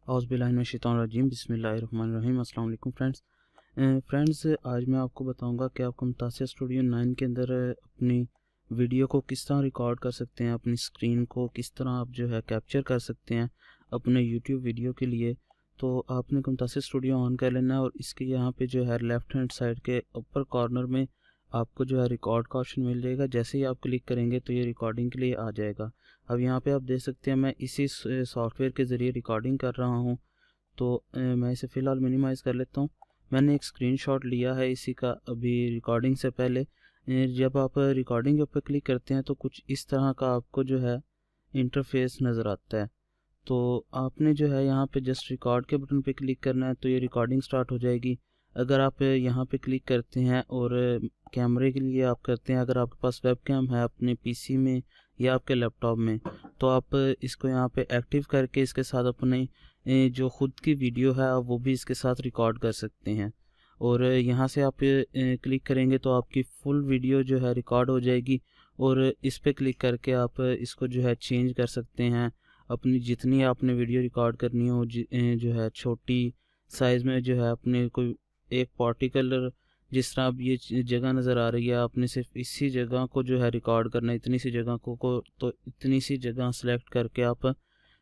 औज़ुबिल्लाहिमिनश्शैतानिर्रजीम बिस्मिल्लाहिर्रहमानिर्रहीम। अस्सलाम वालेकुम फ्रेंड्स, आज मैं आपको बताऊंगा कि आप Camtasia स्टूडियो 9 के अंदर अपनी वीडियो को किस तरह रिकॉर्ड कर सकते हैं, अपनी स्क्रीन को किस तरह आप जो है कैप्चर कर सकते हैं अपने YouTube वीडियो के लिए। तो आपने Camtasia स्टूडियो ऑन कर लेना है और इसके यहाँ पे जो है लेफ़्ट हैंड साइड के ऊपर कॉर्नर में आपको जो है रिकॉर्ड का ऑप्शन मिल जाएगा। जैसे ही आप क्लिक करेंगे तो ये रिकॉर्डिंग के लिए आ जाएगा। अब यहाँ पे आप देख सकते हैं मैं इसी सॉफ्टवेयर के ज़रिए रिकॉर्डिंग कर रहा हूँ। तो मैं इसे फ़िलहाल मिनिमाइज़ कर लेता हूँ। मैंने एक स्क्रीनशॉट लिया है इसी का अभी रिकॉर्डिंग से पहले। जब आप रिकॉर्डिंग के ऊपर क्लिक करते हैं तो कुछ इस तरह का आपको जो है इंटरफेस नज़र आता है। तो आपने जो है यहाँ पे जस्ट रिकॉर्ड के बटन पे क्लिक करना है तो ये रिकॉर्डिंग स्टार्ट हो जाएगी। अगर आप यहाँ पे क्लिक करते हैं और कैमरे के लिए आप करते हैं, अगर आपके पास वेब कैम है अपने पीसी में या आपके लैपटॉप में, तो आप इसको यहाँ पे एक्टिव करके इसके साथ अपने जो ख़ुद की वीडियो है वो भी इसके साथ रिकॉर्ड कर सकते हैं। और यहाँ से आप क्लिक करेंगे तो आपकी फुल वीडियो जो है रिकॉर्ड हो जाएगी और इस पे क्लिक करके आप इसको जो है चेंज कर सकते हैं। अपनी जितनी आपने वीडियो रिकॉर्ड करनी हो जो है छोटी साइज़ में जो है अपने कोई एक पार्टिकुलर, जिस तरह अब ये जगह नज़र आ रही है, आपने सिर्फ इसी जगह को जो है रिकॉर्ड करना है, इतनी सी जगह को तो इतनी सी जगह सेलेक्ट करके आप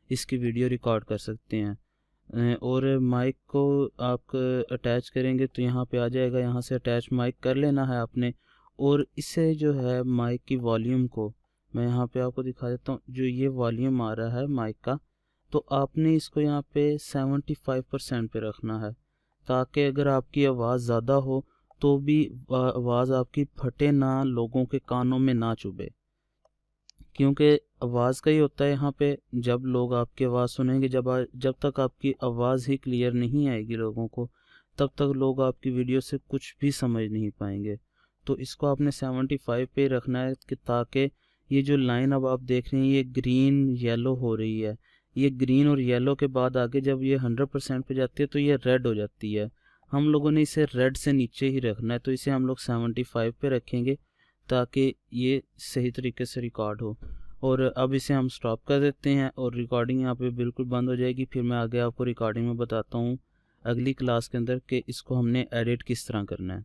इसकी वीडियो रिकॉर्ड कर सकते हैं। और माइक को आप अटैच करेंगे तो यहाँ पे आ जाएगा, यहाँ से अटैच माइक कर लेना है आपने। और इससे जो है माइक की वॉल्यूम को मैं यहाँ पे आपको दिखा देता हूँ। जो ये वॉल्यूम आ रहा है माइक का, तो आपने इसको यहाँ पे 75% पे रखना है, ताकि अगर आपकी आवाज़ ज़्यादा हो तो भी आवाज़ आपकी फटे ना, लोगों के कानों में ना चुभे। क्योंकि आवाज़ का ही होता है यहाँ पे, जब लोग आपकी आवाज़ सुनेंगे, जब तक आपकी आवाज़ ही क्लियर नहीं आएगी लोगों को, तब तक लोग आपकी वीडियो से कुछ भी समझ नहीं पाएंगे। तो इसको आपने 75 पे रखना है कि ताकि ये जो लाइन अब आप देख रहे हैं ये ग्रीन येलो हो रही है, ये ग्रीन और येलो के बाद आगे जब ये 100% पे जाती है तो ये रेड हो जाती है। हम लोगों ने इसे रेड से नीचे ही रखना है, तो इसे हम लोग 75 पे रखेंगे ताकि ये सही तरीके से रिकॉर्ड हो। और अब इसे हम स्टॉप कर देते हैं और रिकॉर्डिंग यहाँ पे बिल्कुल बंद हो जाएगी। फिर मैं आगे आपको रिकॉर्डिंग में बताता हूँ अगली क्लास के अंदर कि इसको हमने एडिट किस तरह करना है।